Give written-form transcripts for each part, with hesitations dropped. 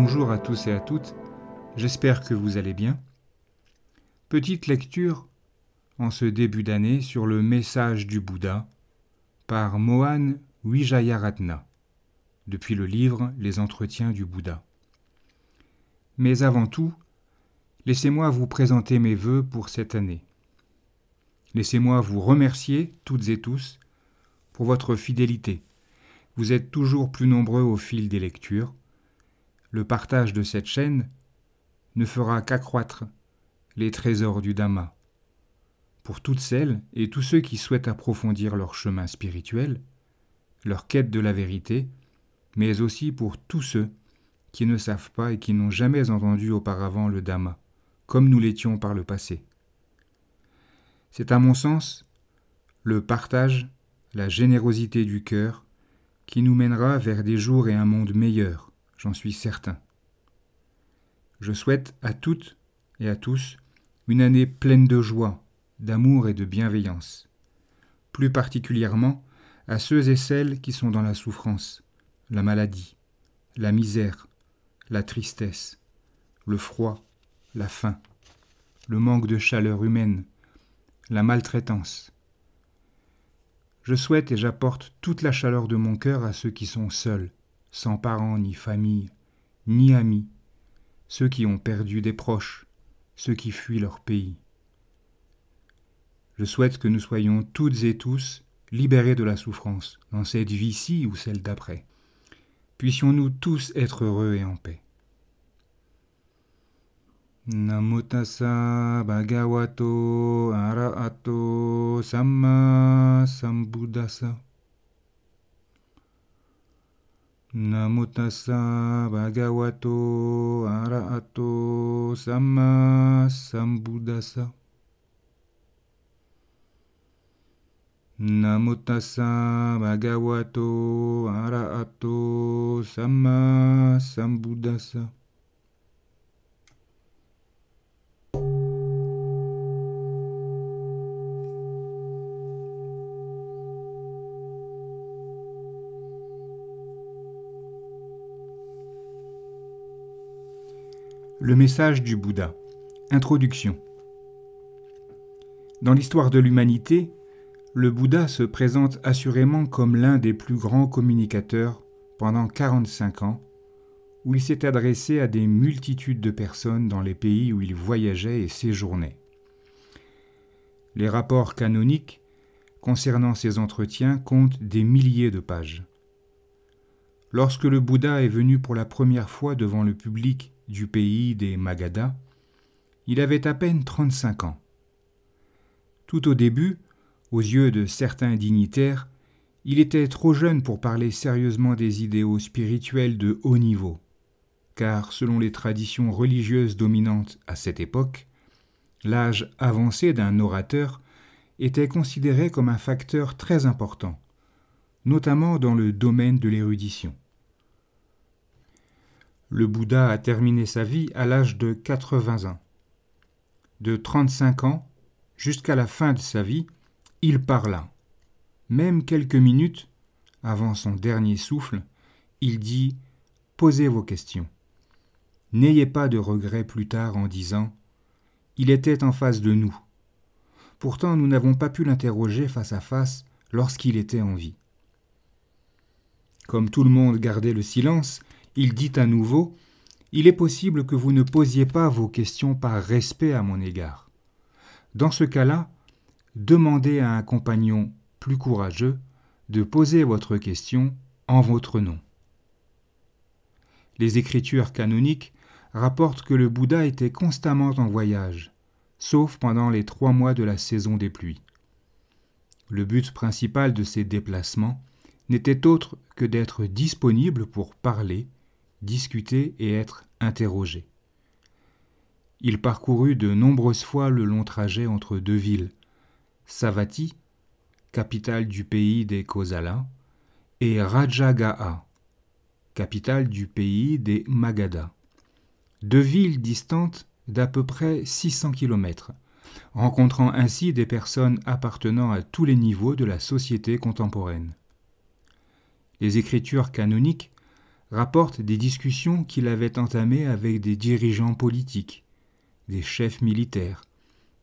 Bonjour à tous et à toutes, j'espère que vous allez bien. Petite lecture en ce début d'année sur le message du Bouddha par Mohan Wijayaratna, depuis le livre Les Entretiens du Bouddha. Mais avant tout, laissez-moi vous présenter mes vœux pour cette année. Laissez-moi vous remercier, toutes et tous, pour votre fidélité. Vous êtes toujours plus nombreux au fil des lectures. Le partage de cette chaîne ne fera qu'accroître les trésors du Dhamma. Pour toutes celles et tous ceux qui souhaitent approfondir leur chemin spirituel, leur quête de la vérité, mais aussi pour tous ceux qui ne savent pas et qui n'ont jamais entendu auparavant le Dhamma, comme nous l'étions par le passé. C'est à mon sens le partage, la générosité du cœur qui nous mènera vers des jours et un monde meilleur, j'en suis certain. Je souhaite à toutes et à tous une année pleine de joie, d'amour et de bienveillance, plus particulièrement à ceux et celles qui sont dans la souffrance, la maladie, la misère, la tristesse, le froid, la faim, le manque de chaleur humaine, la maltraitance. Je souhaite et j'apporte toute la chaleur de mon cœur à ceux qui sont seuls, sans parents ni famille, ni amis, ceux qui ont perdu des proches, ceux qui fuient leur pays. Je souhaite que nous soyons toutes et tous libérés de la souffrance, dans cette vie-ci ou celle d'après. Puissions-nous tous être heureux et en paix. Namo tassa bhagavato arahato samma sambuddhassa. Namo tassa bhagavato arahato samma sambuddhassa. Namo tassa bhagavato arahato samma sambuddhassa. Le message du Bouddha. Introduction. Dans l'histoire de l'humanité, le Bouddha se présente assurément comme l'un des plus grands communicateurs pendant 45 ans, où il s'est adressé à des multitudes de personnes dans les pays où il voyageait et séjournait. Les rapports canoniques concernant ces entretiens comptent des milliers de pages. Lorsque le Bouddha est venu pour la première fois devant le public du pays des Magadha, il avait à peine 35 ans. Tout au début, aux yeux de certains dignitaires, il était trop jeune pour parler sérieusement des idéaux spirituels de haut niveau, car selon les traditions religieuses dominantes à cette époque, l'âge avancé d'un orateur était considéré comme un facteur très important, notamment dans le domaine de l'érudition. Le Bouddha a terminé sa vie à l'âge de 80 ans. De 35 ans jusqu'à la fin de sa vie, il parla. Même quelques minutes avant son dernier souffle, il dit « Posez vos questions. N'ayez pas de regrets plus tard en disant « Il était en face de nous. Pourtant, nous n'avons pas pu l'interroger face à face lorsqu'il était en vie. » Comme tout le monde gardait le silence, il dit à nouveau « Il est possible que vous ne posiez pas vos questions par respect à mon égard. Dans ce cas-là, demandez à un compagnon plus courageux de poser votre question en votre nom. » Les écritures canoniques rapportent que le Bouddha était constamment en voyage, sauf pendant les 3 mois de la saison des pluies. Le but principal de ces déplacements n'était autre que d'être disponible pour parler, discuter et être interrogé. Il parcourut de nombreuses fois le long trajet entre 2 villes, Savatthi, capitale du pays des Kosala, et Rajagaha, capitale du pays des Magadha. 2 villes distantes d'à peu près 600 km, rencontrant ainsi des personnes appartenant à tous les niveaux de la société contemporaine. Les écritures canoniques rapporte des discussions qu'il avait entamées avec des dirigeants politiques, des chefs militaires,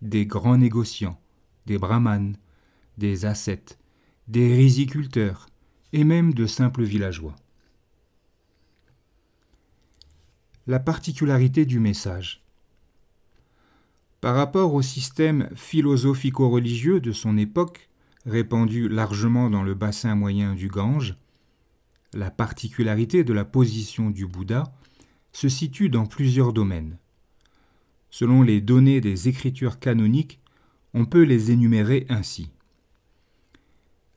des grands négociants, des brahmanes, des ascètes, des riziculteurs et même de simples villageois. La particularité du message. Par rapport au système philosophico-religieux de son époque, répandu largement dans le bassin moyen du Gange, la particularité de la position du Bouddha se situe dans plusieurs domaines. Selon les données des écritures canoniques, on peut les énumérer ainsi.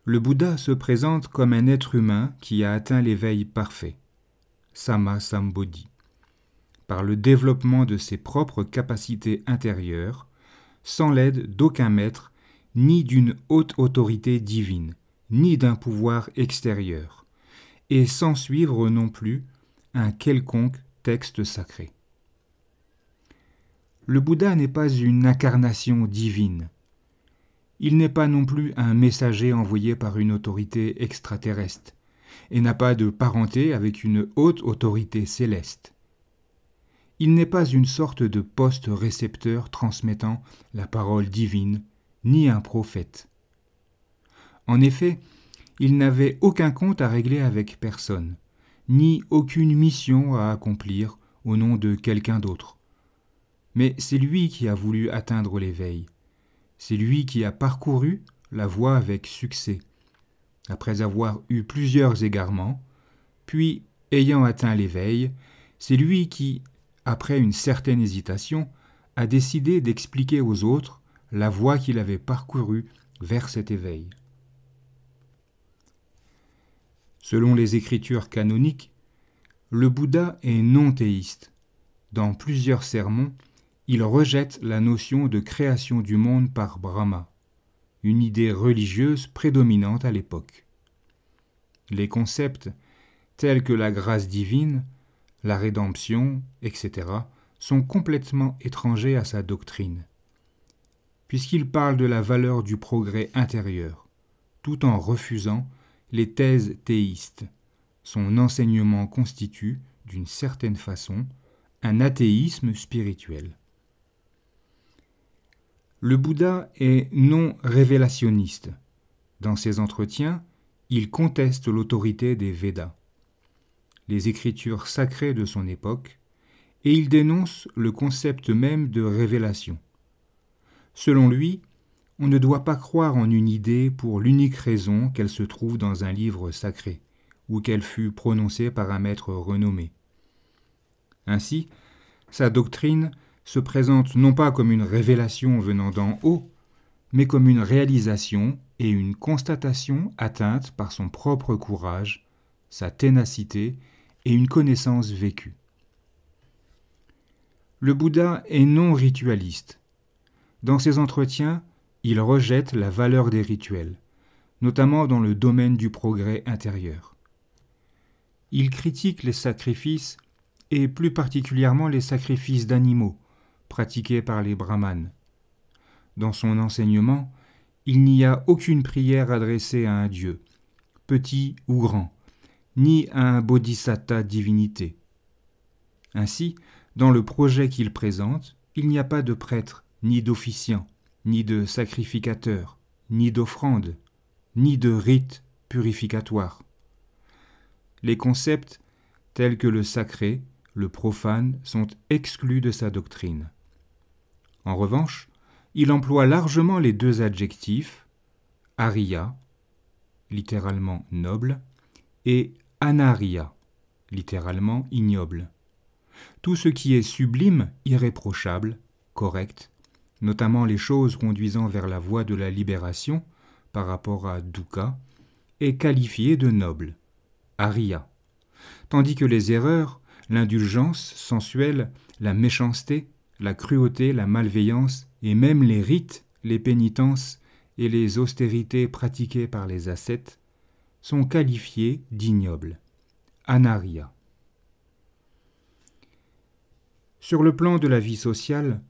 Le Bouddha se présente comme un être humain qui a atteint l'éveil parfait, Samma Sambuddhi, par le développement de ses propres capacités intérieures, sans l'aide d'aucun maître, ni d'une haute autorité divine, ni d'un pouvoir extérieur, et sans suivre non plus un quelconque texte sacré. Le Bouddha n'est pas une incarnation divine. Il n'est pas non plus un messager envoyé par une autorité extraterrestre, et n'a pas de parenté avec une haute autorité céleste. Il n'est pas une sorte de poste-récepteur transmettant la parole divine, ni un prophète. En effet, il n'avait aucun compte à régler avec personne, ni aucune mission à accomplir au nom de quelqu'un d'autre. Mais c'est lui qui a voulu atteindre l'éveil. C'est lui qui a parcouru la voie avec succès, après avoir eu plusieurs égarements, puis, ayant atteint l'éveil, c'est lui qui, après une certaine hésitation, a décidé d'expliquer aux autres la voie qu'il avait parcourue vers cet éveil. Selon les écritures canoniques, le Bouddha est non théiste. Dans plusieurs sermons, il rejette la notion de création du monde par Brahma, une idée religieuse prédominante à l'époque. Les concepts tels que la grâce divine, la rédemption, etc., sont complètement étrangers à sa doctrine, puisqu'il parle de la valeur du progrès intérieur, tout en refusant les thèses théistes. Son enseignement constitue, d'une certaine façon, un athéisme spirituel. Le Bouddha est non révélationniste. Dans ses entretiens, il conteste l'autorité des Védas, les écritures sacrées de son époque, et il dénonce le concept même de révélation. Selon lui, on ne doit pas croire en une idée pour l'unique raison qu'elle se trouve dans un livre sacré, ou qu'elle fut prononcée par un maître renommé. Ainsi, sa doctrine se présente non pas comme une révélation venant d'en haut, mais comme une réalisation et une constatation atteinte par son propre courage, sa ténacité et une connaissance vécue. Le Bouddha est non ritualiste. Dans ses entretiens, il rejette la valeur des rituels, notamment dans le domaine du progrès intérieur. Il critique les sacrifices, et plus particulièrement les sacrifices d'animaux, pratiqués par les brahmanes. Dans son enseignement, il n'y a aucune prière adressée à un dieu, petit ou grand, ni à un bodhisattva divinité. Ainsi, dans le projet qu'il présente, il n'y a pas de prêtre, ni d'officiant, ni de sacrificateur, ni d'offrande, ni de rite purificatoire. Les concepts tels que le sacré, le profane sont exclus de sa doctrine. En revanche, il emploie largement les deux adjectifs ariya, littéralement noble, et anariya, littéralement ignoble. Tout ce qui est sublime, irréprochable, correct, notamment les choses conduisant vers la voie de la libération par rapport à dukkha, est qualifié de noble, ariya, tandis que les erreurs, l'indulgence sensuelle, la méchanceté, la cruauté, la malveillance et même les rites, les pénitences et les austérités pratiquées par les ascètes sont qualifiés d'ignobles, anariya. Sur le plan de la vie sociale,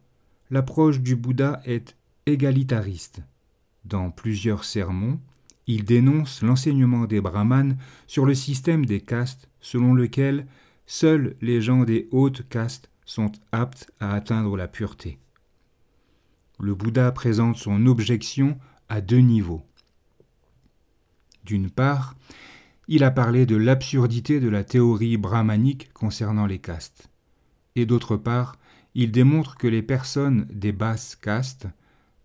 l'approche du Bouddha est égalitariste. Dans plusieurs sermons, il dénonce l'enseignement des brahmanes sur le système des castes selon lequel seuls les gens des hautes castes sont aptes à atteindre la pureté. Le Bouddha présente son objection à 2 niveaux. D'une part, il a parlé de l'absurdité de la théorie brahmanique concernant les castes. Et d'autre part, il démontre que les personnes des basses castes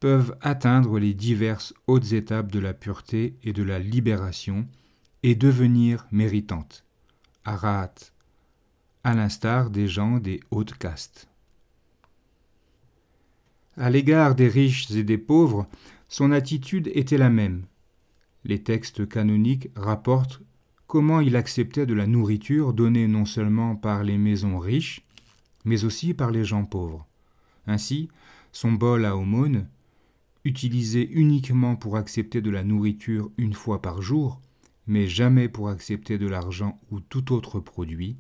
peuvent atteindre les diverses hautes étapes de la pureté et de la libération et devenir méritantes, arahat, à l'instar des gens des hautes castes. À l'égard des riches et des pauvres, son attitude était la même. Les textes canoniques rapportent comment il acceptait de la nourriture donnée non seulement par les maisons riches, mais aussi par les gens pauvres. Ainsi, son bol à aumône, utilisé uniquement pour accepter de la nourriture une fois par jour, mais jamais pour accepter de l'argent ou tout autre produit,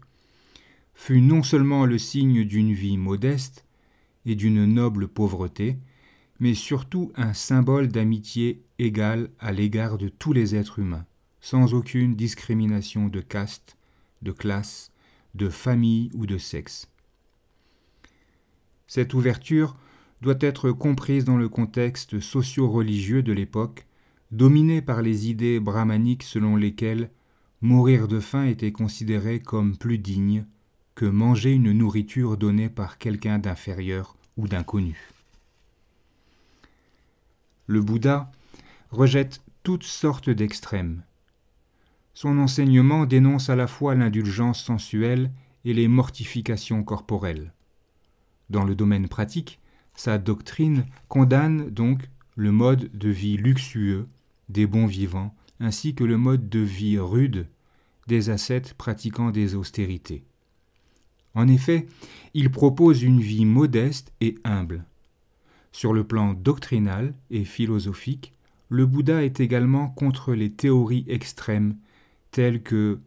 fut non seulement le signe d'une vie modeste et d'une noble pauvreté, mais surtout un symbole d'amitié égale à l'égard de tous les êtres humains, sans aucune discrimination de caste, de classe, de famille ou de sexe. Cette ouverture doit être comprise dans le contexte socio-religieux de l'époque, dominé par les idées brahmaniques selon lesquelles mourir de faim était considéré comme plus digne que manger une nourriture donnée par quelqu'un d'inférieur ou d'inconnu. Le Bouddha rejette toutes sortes d'extrêmes. Son enseignement dénonce à la fois l'indulgence sensuelle et les mortifications corporelles. Dans le domaine pratique, sa doctrine condamne donc le mode de vie luxueux des bons vivants ainsi que le mode de vie rude des ascètes pratiquant des austérités. En effet, il propose une vie modeste et humble. Sur le plan doctrinal et philosophique, le Bouddha est également contre les théories extrêmes telles que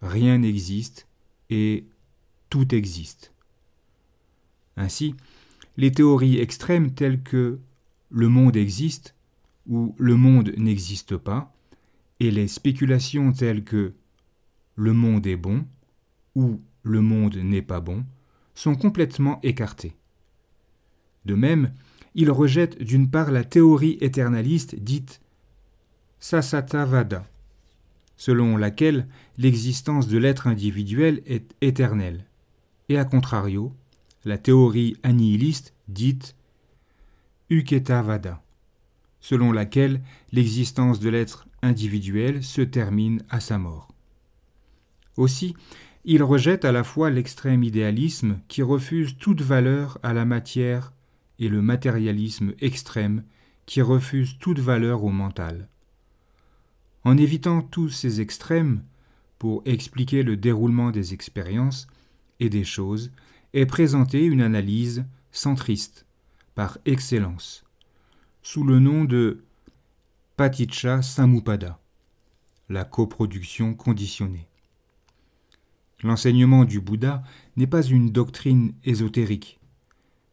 rien n'existe et tout existe. Ainsi, les théories extrêmes telles que le monde existe ou le monde n'existe pas, et les spéculations telles que le monde est bon ou le monde n'est pas bon, sont complètement écartées. De même, il rejette d'une part la théorie éternaliste dite Sasatavada, selon laquelle l'existence de l'être individuel est éternelle, et à contrario, la théorie annihiliste dite Uketavada, selon laquelle l'existence de l'être individuel se termine à sa mort. Aussi, il rejette à la fois l'extrême idéalisme qui refuse toute valeur à la matière et le matérialisme extrême qui refuse toute valeur au mental. En évitant tous ces extrêmes, pour expliquer le déroulement des expériences et des choses, est présentée une analyse centriste, par excellence, sous le nom de Paticca Samuppada, la coproduction conditionnée. L'enseignement du Bouddha n'est pas une doctrine ésotérique.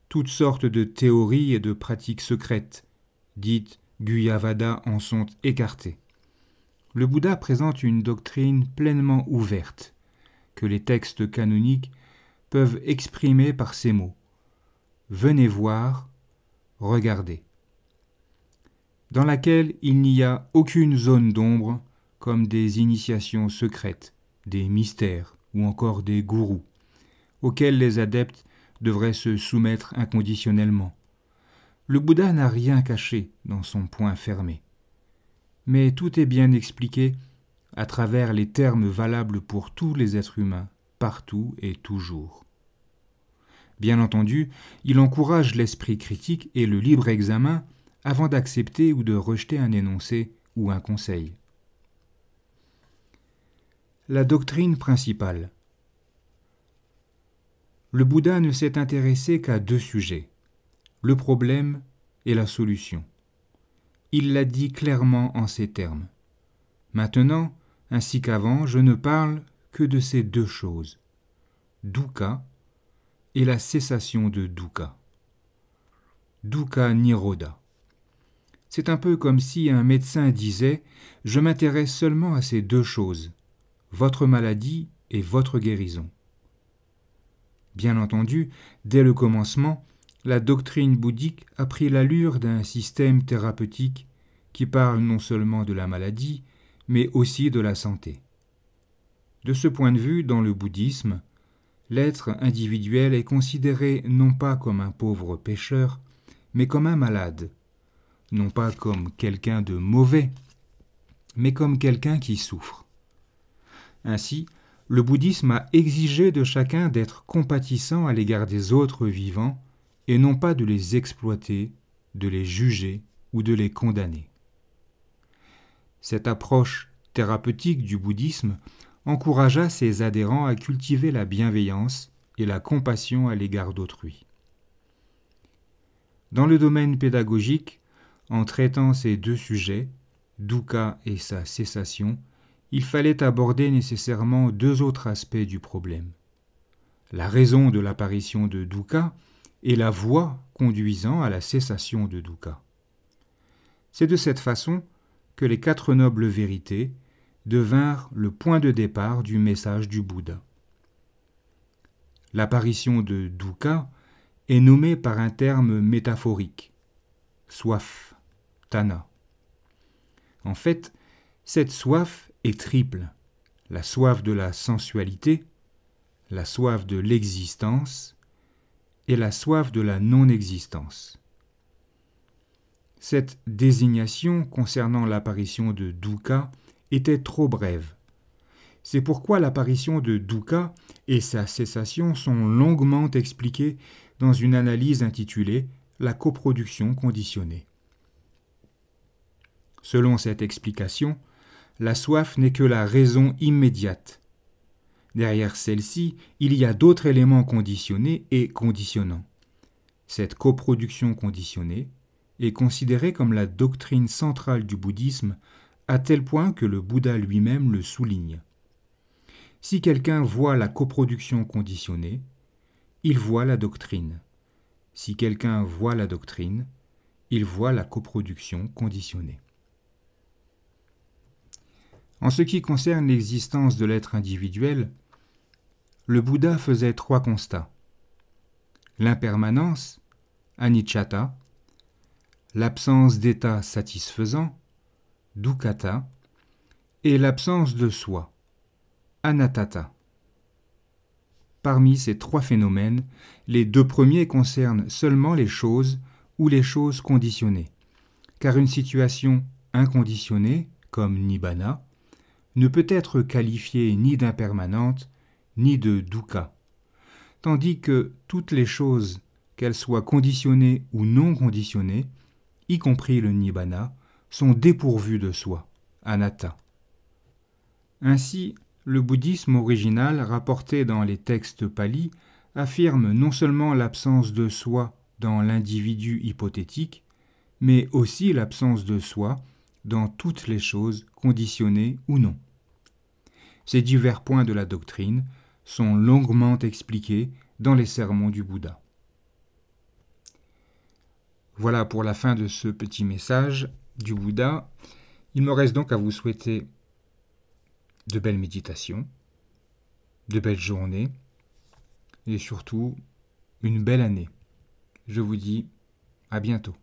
Toutes sortes de théories et de pratiques secrètes, dites Guyavada, en sont écartées. Le Bouddha présente une doctrine pleinement ouverte, que les textes canoniques peuvent exprimer par ces mots. Venez voir, regardez. Dans laquelle il n'y a aucune zone d'ombre, comme des initiations secrètes, des mystères ou encore des gourous, auxquels les adeptes devraient se soumettre inconditionnellement. Le Bouddha n'a rien caché dans son poing fermé. Mais tout est bien expliqué à travers les termes valables pour tous les êtres humains, partout et toujours. Bien entendu, il encourage l'esprit critique et le libre examen avant d'accepter ou de rejeter un énoncé ou un conseil. La doctrine principale. Le Bouddha ne s'est intéressé qu'à 2 sujets, le problème et la solution. Il l'a dit clairement en ces termes. Maintenant, ainsi qu'avant, je ne parle que de ces 2 choses, dukkha et la cessation de dukkha. Dukkha Nirodha. C'est un peu comme si un médecin disait « Je m'intéresse seulement à ces deux choses, votre maladie et votre guérison ». Bien entendu, dès le commencement, la doctrine bouddhique a pris l'allure d'un système thérapeutique qui parle non seulement de la maladie, mais aussi de la santé. De ce point de vue, dans le bouddhisme, l'être individuel est considéré non pas comme un pauvre pécheur, mais comme un malade, non pas comme quelqu'un de mauvais, mais comme quelqu'un qui souffre. Ainsi, le bouddhisme a exigé de chacun d'être compatissant à l'égard des autres vivants et non pas de les exploiter, de les juger ou de les condamner. Cette approche thérapeutique du bouddhisme encouragea ses adhérents à cultiver la bienveillance et la compassion à l'égard d'autrui. Dans le domaine pédagogique, en traitant ces deux sujets, dukkha et sa cessation, il fallait aborder nécessairement deux autres aspects du problème. La raison de l'apparition de dukkha et la voie conduisant à la cessation de dukkha. C'est de cette façon que les quatre nobles vérités devinrent le point de départ du message du Bouddha. L'apparition de dukkha est nommée par un terme métaphorique, soif, tana. En fait, cette soif est triple, la soif de la sensualité, la soif de l'existence et la soif de la non-existence. Cette désignation concernant l'apparition de dukkha était trop brève. C'est pourquoi l'apparition de dukkha et sa cessation sont longuement expliquées dans une analyse intitulée « La coproduction conditionnée ». Selon cette explication, la soif n'est que la raison immédiate. Derrière celle-ci, il y a d'autres éléments conditionnés et conditionnants. Cette coproduction conditionnée est considérée comme la doctrine centrale du bouddhisme à tel point que le Bouddha lui-même le souligne. Si quelqu'un voit la coproduction conditionnée, il voit la doctrine. Si quelqu'un voit la doctrine, il voit la coproduction conditionnée. En ce qui concerne l'existence de l'être individuel, le Bouddha faisait trois constats. L'impermanence, aniccatta, l'absence d'état satisfaisant, dukkhata, et l'absence de soi, anattata. Parmi ces trois phénomènes, les deux premiers concernent seulement les choses ou les choses conditionnées, car une situation inconditionnée, comme nibbana, ne peut être qualifiée ni d'impermanente ni de dukkha, tandis que toutes les choses, qu'elles soient conditionnées ou non conditionnées, y compris le nibbana, sont dépourvues de soi, anatta. Ainsi, le bouddhisme original rapporté dans les textes pali affirme non seulement l'absence de soi dans l'individu hypothétique, mais aussi l'absence de soi dans toutes les choses conditionnées ou non. Ces divers points de la doctrine sont longuement expliqués dans les sermons du Bouddha. Voilà pour la fin de ce petit message du Bouddha. Il me reste donc à vous souhaiter de belles méditations, de belles journées et surtout une belle année. Je vous dis à bientôt.